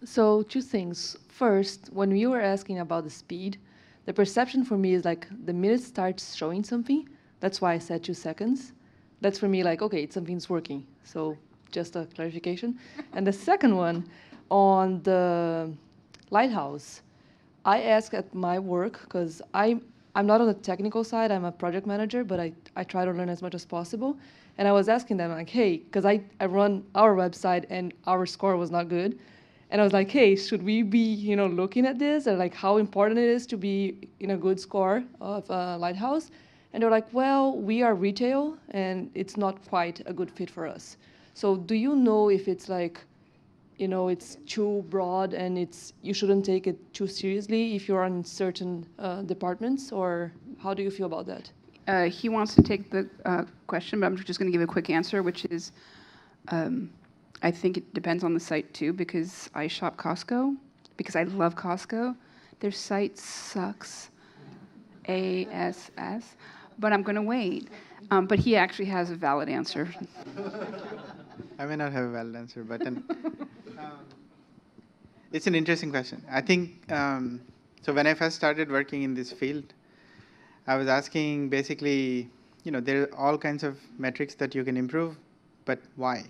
So two things. First, when you were asking about the speed, the perception for me is like the minute it starts showing something, that's why I said 2 seconds. That's for me like, okay, something's working. So just a clarification. And the second one, on the Lighthouse, I ask at my work, because I'm not on the technical side, I'm a project manager, but I try to learn as much as possible. And I was asking them, like, hey, because I run our website and our score was not good. And I was like, hey, should we be, looking at this, or like how important it is to be in a good score of Lighthouse? And they're like, well, we are retail and it's not quite a good fit for us. So do you know if it's like, it's too broad and you shouldn't take it too seriously if you're in certain departments, or how do you feel about that? He wants to take the question, but I'm just going to give a quick answer, which is I think it depends on the site too, because I shop Costco, because I love Costco. Their site sucks, ASS, but I'm going to wait. But he actually has a valid answer. I may not have a valid answer, but it's an interesting question. I think, so when I first started working in this field, I was asking basically, there are all kinds of metrics that you can improve, but why?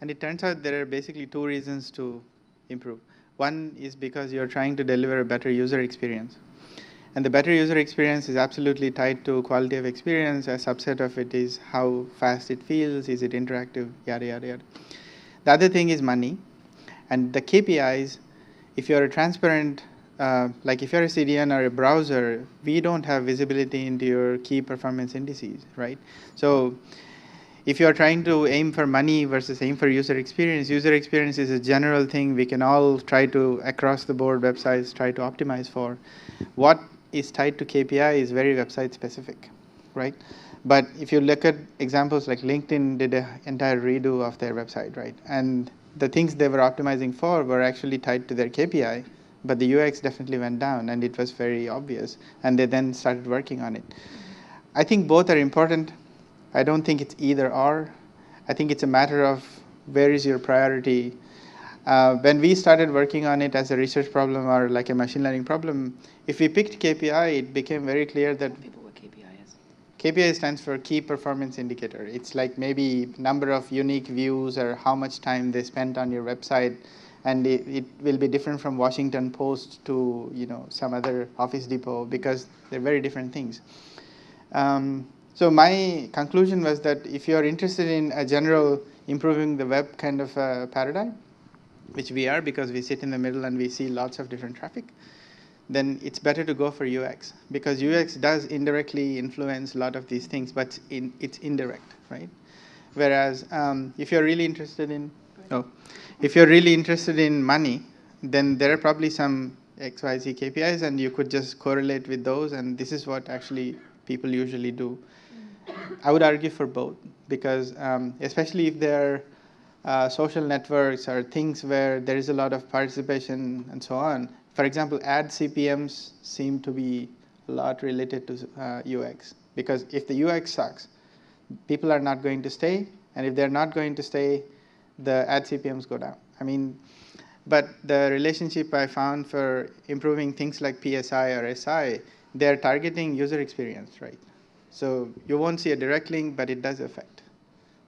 And it turns out there are basically two reasons to improve. One is because you're trying to deliver a better user experience. And the better user experience is absolutely tied to quality of experience. A subset of it is how fast it feels, is it interactive, yada, yada, yada. The other thing is money. And the KPIs, if you're a transparent, like if you're a CDN or a browser, we don't have visibility into your key performance indices, right? So if you're trying to aim for money versus aim for user experience is a general thing we can all try to, across the board websites, try to optimize for. What is tied to KPI is very website specific, right? But if you look at examples like LinkedIn did an entire redo of their website, right? And the things they were optimizing for were actually tied to their KPI, but the UX definitely went down, and it was very obvious. And they then started working on it. I think both are important. I don't think it's either or. I think it's a matter of where is your priority. When we started working on it as a research problem or like a machine learning problem, if we picked KPI, it became very clear that People what KPI is. KPI stands for key performance indicator. It's like maybe number of unique views or how much time they spent on your website, and it will be different from Washington Post to some other Office Depot because they're very different things. So my conclusion was that if you're interested in a general improving the web kind of paradigm, which we are because we sit in the middle and we see lots of different traffic, then it's better to go for UX because UX does indirectly influence a lot of these things, but it's indirect, right? Whereas if you're really interested in money, then there are probably some XYZ KPIs, and you could just correlate with those, and this is what actually people usually do. I would argue for both because especially if they're social networks or things where there is a lot of participation and so on. For example, ad CPMs seem to be a lot related to UX because if the UX sucks, people are not going to stay, and if they're not going to stay, the ad CPMs go down. But the relationship I found for improving things like PSI or SI, they're targeting user experience, right? So you won't see a direct link, but it does affect.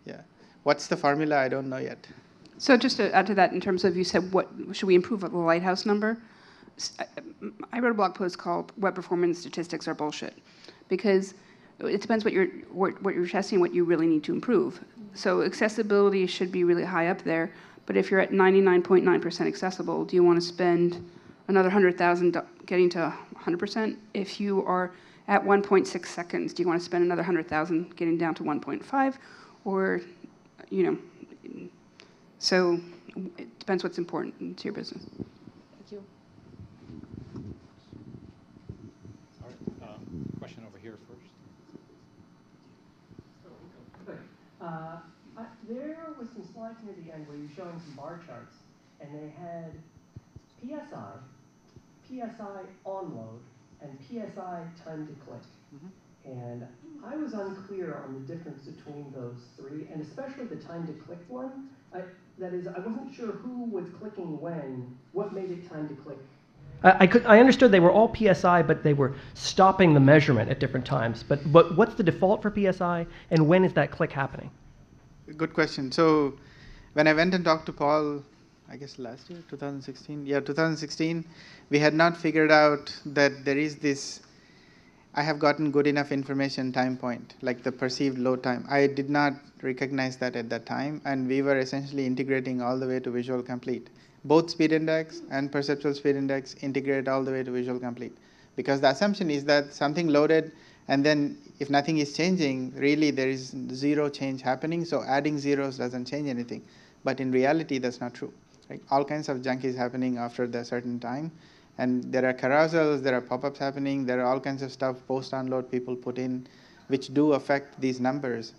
Yeah. What's the formula? I don't know yet. So just to add to that, in terms of you said, what should we improve the Lighthouse number? I wrote a blog post called "Web Performance Statistics Are Bullshit," because it depends what you're testing, what you really need to improve. So accessibility should be really high up there, but if you're at 99.9% accessible, do you want to spend another 100,000 getting to 100%? If you are at 1.6 seconds, do you want to spend another 100,000 getting down to 1.5, or so it depends what's important to your business. Thank you. All right. Question over here first. There was some slides near the end where you're showing some bar charts, and they had PSI, PSI on load, and PSI time to click. And I was unclear on the difference between those three, and especially the time to click one. That is, I wasn't sure who was clicking when, what made it time to click. I understood they were all PSI, but they were stopping the measurement at different times. But what's the default for PSI, and when is that click happening? Good question. So when I went and talked to Paul, I guess last year, 2016, yeah, 2016, we had not figured out that there is this, I have gotten good enough information time point, like the perceived load time. I did not recognize that at that time, and we were essentially integrating all the way to visual complete. Both speed index and perceptual speed index integrate all the way to visual complete. Because the assumption is that something loaded, and then if nothing is changing, really there is zero change happening, so adding zeros doesn't change anything. But in reality, that's not true. Right? All kinds of junk is happening after the certain time. And there are carousels, there are pop-ups happening, there are all kinds of stuff post-download people put in, which do affect these numbers.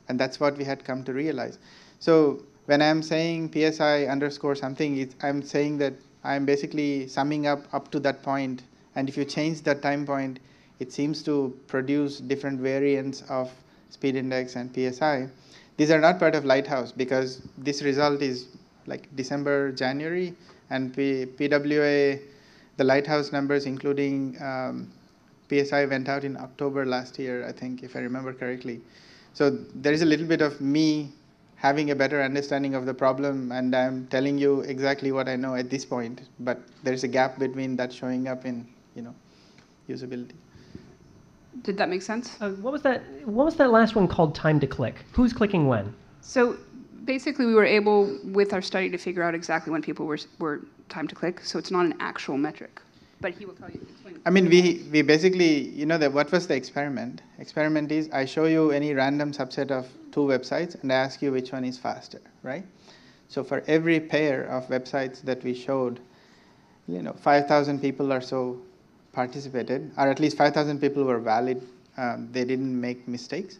And that's what we had come to realize. So when I'm saying PSI underscore something, I'm saying that I'm basically summing up to that point. And if you change that time point, it seems to produce different variants of speed index and PSI. These are not part of Lighthouse because this result is like December, January, and PWA, the Lighthouse numbers, including PSI, went out in October last year, I think, if I remember correctly. So there is a little bit of me having a better understanding of the problem, and I'm telling you exactly what I know at this point. But there is a gap between that showing up in, usability. Did that make sense? What was that last one called time to click? Who's clicking when? So basically, we were able, with our study, to figure out exactly when people were time to click. So it's not an actual metric. But he will tell you. Explain. I mean, we basically, what was the experiment? Experiment is I show you any random subset of 2 websites, and I ask you which one is faster, right? So for every pair of websites that we showed, 5,000 people or so participated, or at least 5,000 people were valid. They didn't make mistakes.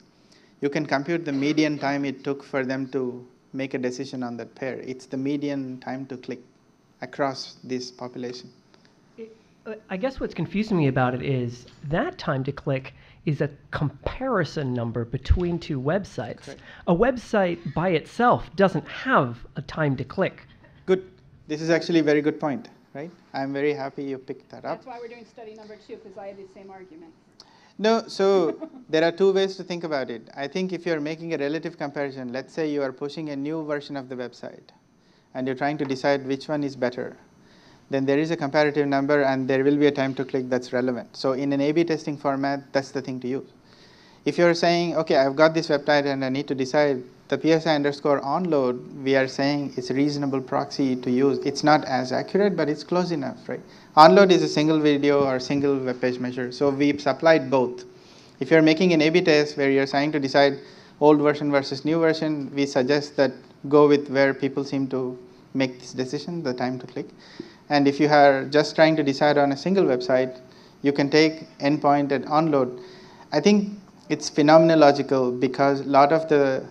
You can compute the median time it took for them to make a decision on that pair. It's the median time to click across this population. I guess what's confusing me about it is that time to click is a comparison number between 2 websites. Correct. A website by itself doesn't have a time to click. Good. This is actually a very good point, right? I'm very happy you picked that up. That's why we're doing study number 2, because I had the same argument. No, so there are 2 ways to think about it. I think if you're making a relative comparison, let's say you are pushing a new version of the website, and you're trying to decide which one is better, then there is a comparative number, and there will be a time to click that's relevant. So in an A/B testing format, that's the thing to use. If you're saying, okay, I've got this website and I need to decide the PSI underscore onload, we are saying it's a reasonable proxy to use. It's not as accurate, but it's close enough, right? Onload is a single video or single web page measure. So we've supplied both. If you're making an A/B test where you're trying to decide old version versus new version, we suggest that go with where people seem to make this decision, the time to click. And if you are just trying to decide on a single website, you can take endpoint and onload. I think it's phenomenological because a lot of the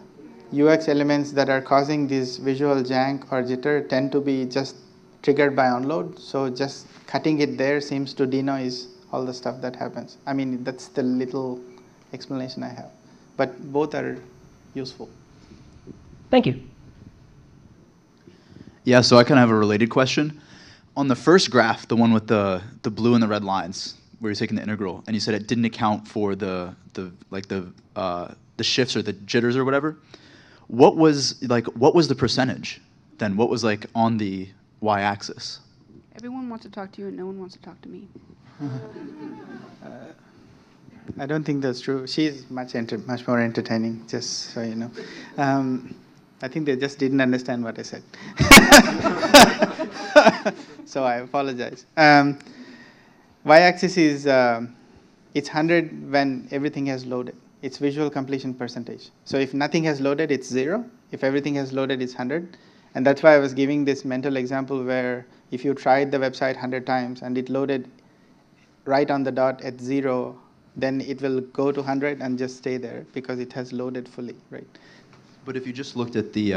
UX elements that are causing this visual jank or jitter tend to be just triggered by onload. So just cutting it there seems to denoise all the stuff that happens. I mean, that's the little explanation I have. But both are useful. Thank you. Yeah, so I kind of have a related question. On the first graph, the one with the blue and the red lines, where you're taking the integral, and you said it didn't account for the shifts or the jitters or whatever. What was the percentage then? What was on the y-axis? Everyone wants to talk to you, and no one wants to talk to me. I don't think that's true. She's much more entertaining, just so you know. I think they just didn't understand what I said. So I apologize. Y-axis is it's 100 when everything has loaded. It's visual completion percentage. So if nothing has loaded, it's 0. If everything has loaded, it's 100. And that's why I was giving this mental example where if you tried the website 100 times and it loaded right on the dot at 0, then it will go to 100 and just stay there because it has loaded fully, right? But if you just looked at the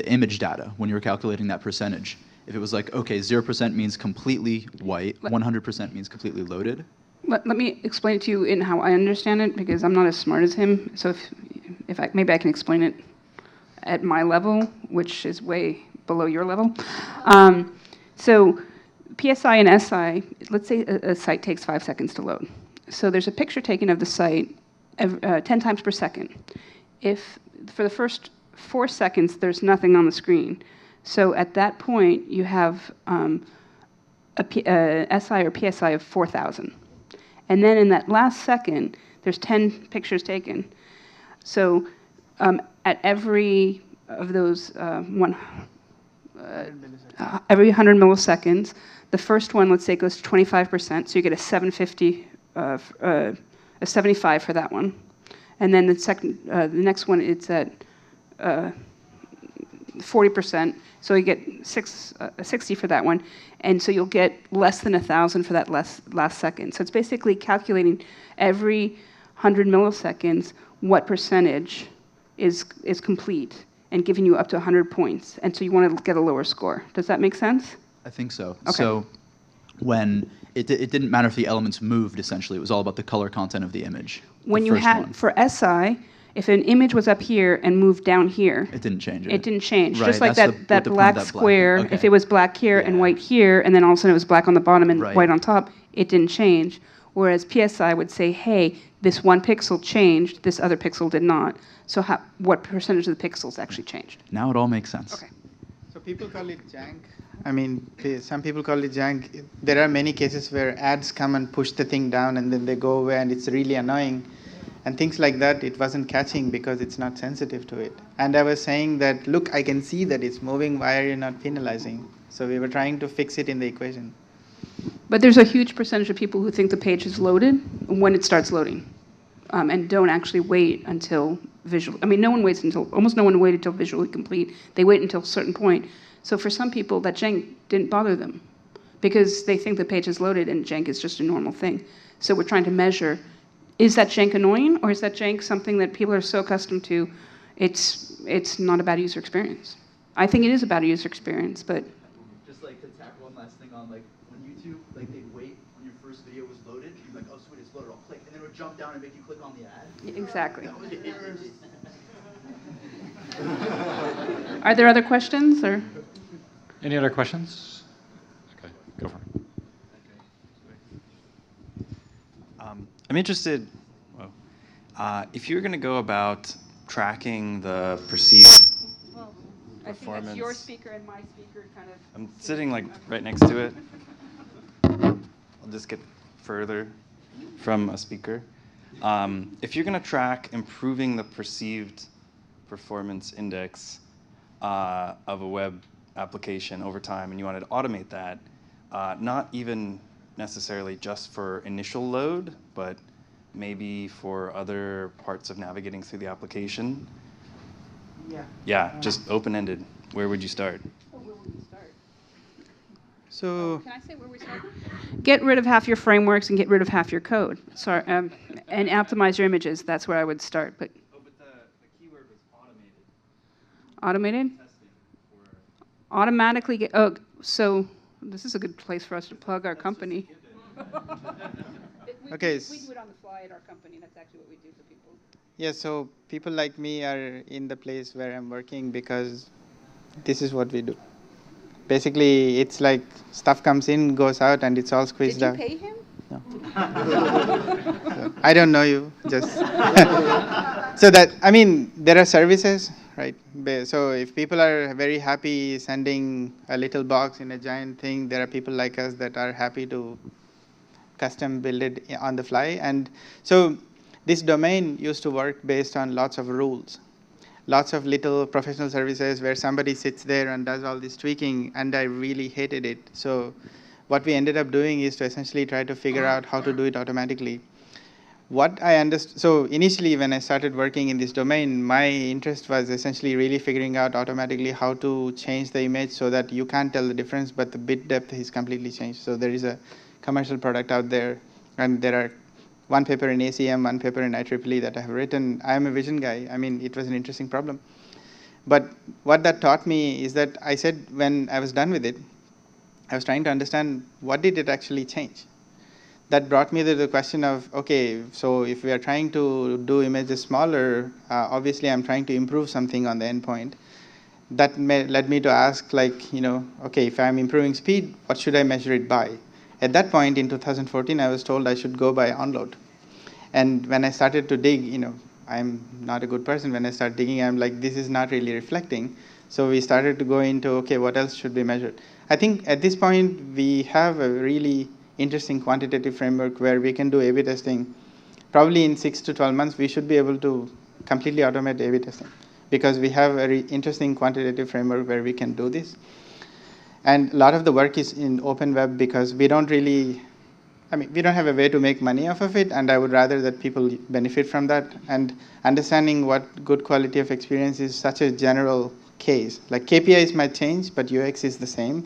image data when you were calculating that percentage, if it was like, okay, 0% means completely white, 100% means completely loaded, Let me explain it to you in how I understand it, because I'm not as smart as him. So maybe I can explain it at my level, which is way below your level. So PSI and SI, let's say a site takes 5 seconds to load. So there's a picture taken of the site 10 times per second. If for the first 4 seconds there's nothing on the screen, so at that point you have a SI or PSI of 4,000. And then in that last second, there's 10 pictures taken. So at every of those every 100 milliseconds, the first one, let's say, goes to 25%, so you get a 750, a 75 for that one. And then the next one, it's at 40%, so you get 60 for that one. And so you'll get less than 1,000 for that last second. So it's basically calculating every 100 milliseconds what percentage is complete and giving you up to 100 points. And so you want to get a lower score. Does that make sense? I think so. Okay. So when it didn't matter if the elements moved, essentially. It was all about the color content of the image. When you had, for SI, if an image was up here and moved down here, it didn't change it. It didn't change. Right, Just like that's that the point black of that square, black. Okay. if it was black here and white here, and then all of a sudden it was black on the bottom and Right. white on top, it didn't change. Whereas PSI would say, hey, this one pixel changed, this other pixel did not. So what percentage of the pixels actually changed? Now it all makes sense. Okay. So people call it jank. I mean, some people call it jank. There are many cases where ads come and push the thing down and then they go away and it's really annoying. And things like that, it wasn't catching because it's not sensitive to it. And I was saying that, look, I can see that it's moving, why are you not penalizing? So we were trying to fix it in the equation. But there's a huge percentage of people who think the page is loaded when it starts loading, and don't actually wait until visual. I mean, almost no one waited until visually complete. They wait until a certain point. So for some people, that jank didn't bother them because they think the page is loaded and jank is just a normal thing. So we're trying to measure, is that jank annoying, or is that jank something that people are so accustomed to, it's not a bad user experience? I think it is a bad user experience, but... Just like to tack one last thing on, like when YouTube, like they'd wait when your first video was loaded, you'd be like, oh sweet, it's loaded, I'll click, and then it would jump down and make you click on the ad. Exactly. That was it. Are there other questions, or? Any other questions? Okay, go for it. I'm interested, if you're going to go about tracking the perceived performance. It's your speaker and my speaker kind of. I'm sitting like right next to it. I'll just get further from a speaker. If you're going to track improving the perceived performance index of a web application over time, and you wanted to automate that, not even necessarily just for initial load, but maybe for other parts of navigating through the application? Yeah, just open-ended. Where would you start? Where would we start? So Can I say where we start? Get rid of half your frameworks and get rid of half your code. Sorry, and optimize your images. That's where I would start. But the keyword was automated. Automated? Automatically get. Oh, so this is a good place for us to plug our company. Okay. We do it on the fly at our company. That's actually what we do for people. yeah, so people like me are in the place where I'm working because this is what we do. Basically, it's like stuff comes in, goes out, and it's all squeezed out. Did you pay him? No. So, I don't know you, just. So that, I mean, there are services, right? So if people are very happy sending a little box in a giant thing, there are people like us that are happy to custom build it on the fly. And so this domain used to work based on lots of rules. Lots of little professional services where somebody sits there and does all this tweaking, and I really hated it. So what we ended up doing is to essentially try to figure out how to do it automatically. What I understood, so initially when I started working in this domain, my interest was essentially really figuring out automatically how to change the image so that you can't tell the difference, but the bit depth is completely changed. So there is a commercial product out there, and there are one paper in ACM, one paper in IEEE that I have written. I am a vision guy. I mean, it was an interesting problem. But what that taught me is that I said when I was done with it, I was trying to understand what did it actually change. that brought me to the question of, okay, so if we are trying to do images smaller, obviously I'm trying to improve something on the endpoint. That led me to ask, like, okay, if I'm improving speed, what should I measure it by? At that point in 2014, I was told I should go by onload. And when I started to dig, I'm not a good person. When I start digging, I'm like, this is not really reflecting. So we started to go into, okay, what else should be measured? I think at this point, we have a really interesting quantitative framework where we can do A/B testing. Probably in 6 to 12 months, we should be able to completely automate A/B testing, because we have a very interesting quantitative framework where we can do this. And a lot of the work is in open web, because we don't have a way to make money off of it, and I would rather that people benefit from that. And understanding what good quality of experience is such a general case. Like KPIs might change, but UX is the same.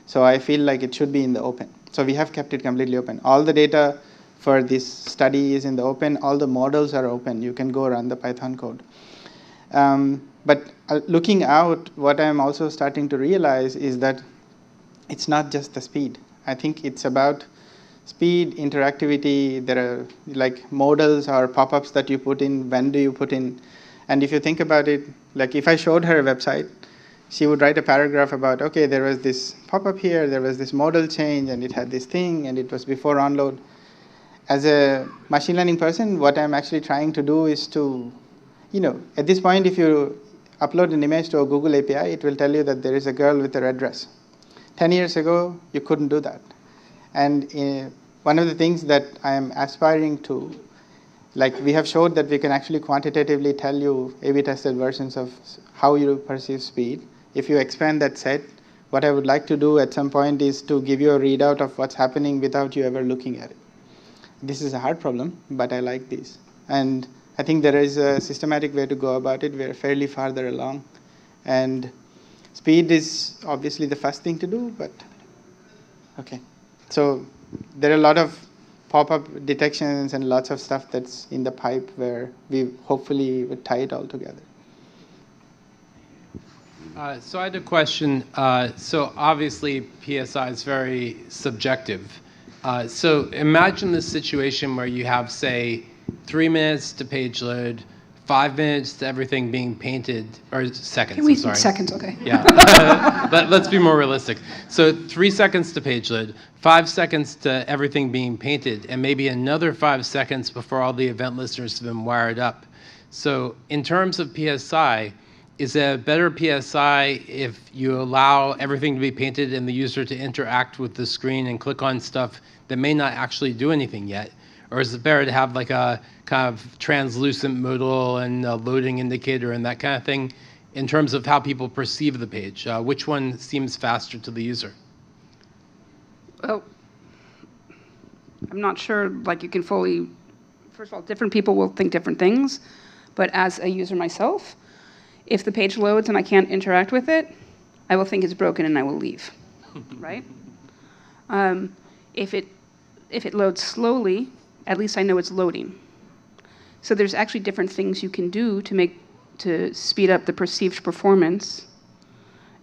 So I feel like it should be in the open. So we have kept it completely open. All the data for this study is in the open. All the models are open. You can go run the Python code. But looking out, what I'm also starting to realize is that it's not just the speed. I think it's about speed, interactivity. There are like modals or pop-ups that you put in. When do you put in? And if you think about it, like if I showed her a website, she would write a paragraph about, okay, there was this pop-up here, there was this modal change, and it had this thing, and it was before onload. As a machine learning person, what I'm actually trying to do is to, at this point, if you upload an image to a Google API, it will tell you that there is a girl with a red dress. 10 years ago, you couldn't do that. And one of the things that I am aspiring to, like we have showed that we can actually quantitatively tell you A/B tested versions of how you perceive speed. If you expand that set, what I would like to do at some point is to give you a readout of what's happening without you ever looking at it. This is a hard problem, but I like this. And I think there is a systematic way to go about it. We're fairly farther along. And speed is obviously the first thing to do, but okay. So there are a lot of pop-up detections and lots of stuff that's in the pipe where we hopefully would tie it all together. So I had a question. So obviously PSI is very subjective. So imagine this situation where you have, say, 3 minutes to page load, 5 minutes to everything being painted, or seconds, I'm sorry. Seconds, okay. Yeah, let's be more realistic. So 3 seconds to page load, 5 seconds to everything being painted, and maybe another 5 seconds before all the event listeners have been wired up. So in terms of PSI, is it a better PSI if you allow everything to be painted and the user to interact with the screen and click on stuff that may not actually do anything yet? Or is it better to have like a kind of translucent modal and a loading indicator and that kind of thing in terms of how people perceive the page? Which one seems faster to the user? Well, I'm not sure, like you can fully, first of all, different people will think different things, but as a user myself, if the page loads and I can't interact with it, I will think it's broken and I will leave, right? If it loads slowly, at least I know it's loading. So there's actually different things you can do to speed up the perceived performance.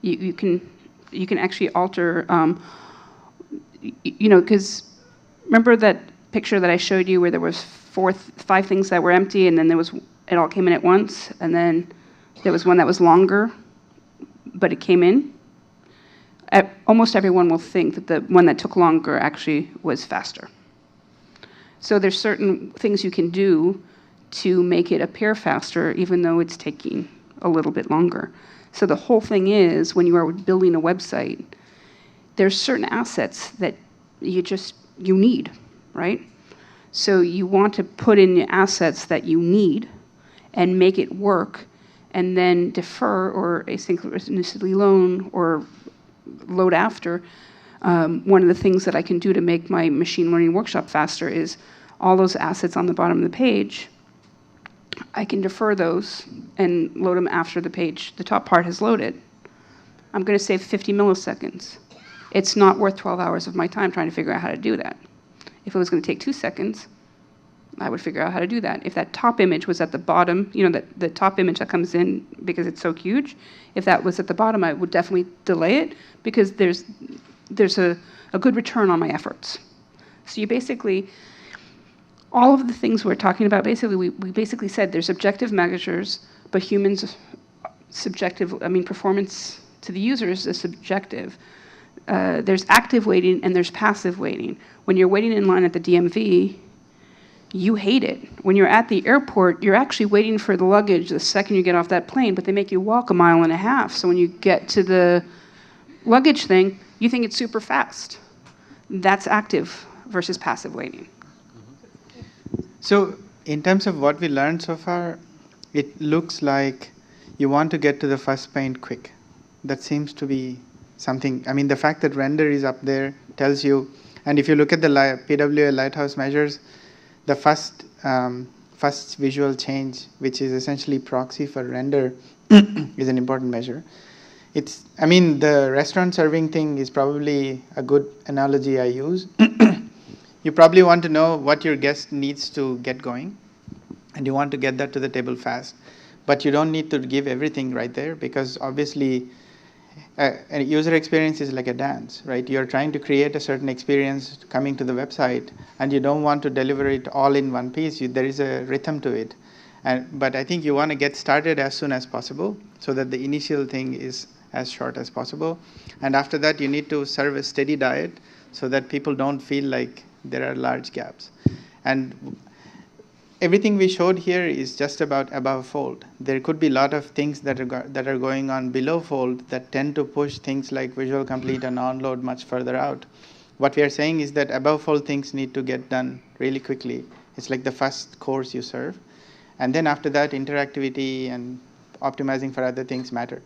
You can actually alter, because remember that picture that I showed you where there was 5 things that were empty, and then it all came in at once, and then there was one that was longer, but it came in. Almost everyone will think that the one that took longer actually was faster. So there's certain things you can do to make it appear faster, even though it's taking a little bit longer. So the whole thing is, when you are building a website, there's certain assets that you need, right? So you want to put in the assets that you need and make it work, and then defer or asynchronously load after. One of the things that I can do to make my machine learning workshop faster is all those assets on the bottom of the page, I can defer those and load them after the top part has loaded. I'm going to save 50 milliseconds. It's not worth 12 hours of my time trying to figure out how to do that. If it was going to take 2 seconds, I would figure out how to do that. If that top image was at the bottom, the top image that comes in because it's so huge, if that was at the bottom, I would definitely delay it because there's a good return on my efforts. So you basically, all of the things we're talking about, basically, we basically said there's objective measures, but humans subjective, performance to the users is subjective. There's active waiting and there's passive waiting. When you're waiting in line at the DMV, you hate it. When you're at the airport, you're actually waiting for the luggage the second you get off that plane, but they make you walk 1.5 miles. So when you get to the luggage thing, you think it's super fast. That's active versus passive waiting. So in terms of what we learned so far, it looks like you want to get to the first paint quick. That seems to be something. I mean, the fact that render is up there tells you, and if you look at the PWA Lighthouse measures, the first visual change, which is essentially proxy for render, is an important measure. The restaurant serving thing is probably a good analogy I use. You probably want to know what your guest needs to get going, and you want to get that to the table fast. But you don't need to give everything right there, because obviously a user experience is like a dance, right? You're trying to create a certain experience coming to the website, and you don't want to deliver it all in one piece. There is a rhythm to it. But I think you want to get started as soon as possible so that the initial thing is as short as possible. And after that, you need to serve a steady diet so that people don't feel like there are large gaps. And everything we showed here is just about above fold. There could be a lot of things that are going on below fold that tend to push things like visual complete and on-load much further out. What we are saying is that above fold things need to get done really quickly. It's like the first course you serve. And then after that, interactivity and optimizing for other things matter.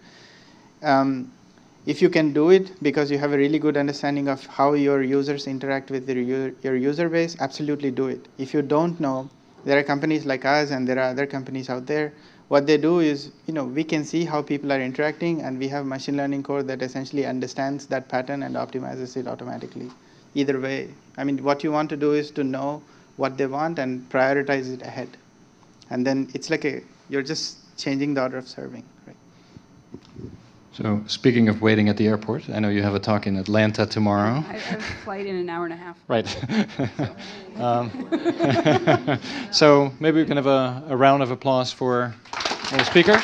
If you can do it because you have a really good understanding of how your users interact with your user base, absolutely do it. If you don't know, there are companies like us and there are other companies out there. What they do is, we can see how people are interacting, and we have machine learning code that essentially understands that pattern and optimizes it automatically. Either way, what you want to do is to know what they want and prioritize it ahead. And then it's like you're just changing the order of serving, right? So speaking of waiting at the airport, I know you have a talk in Atlanta tomorrow. I have a flight in 1.5 hours. Right. So maybe we can have a round of applause for our speakers.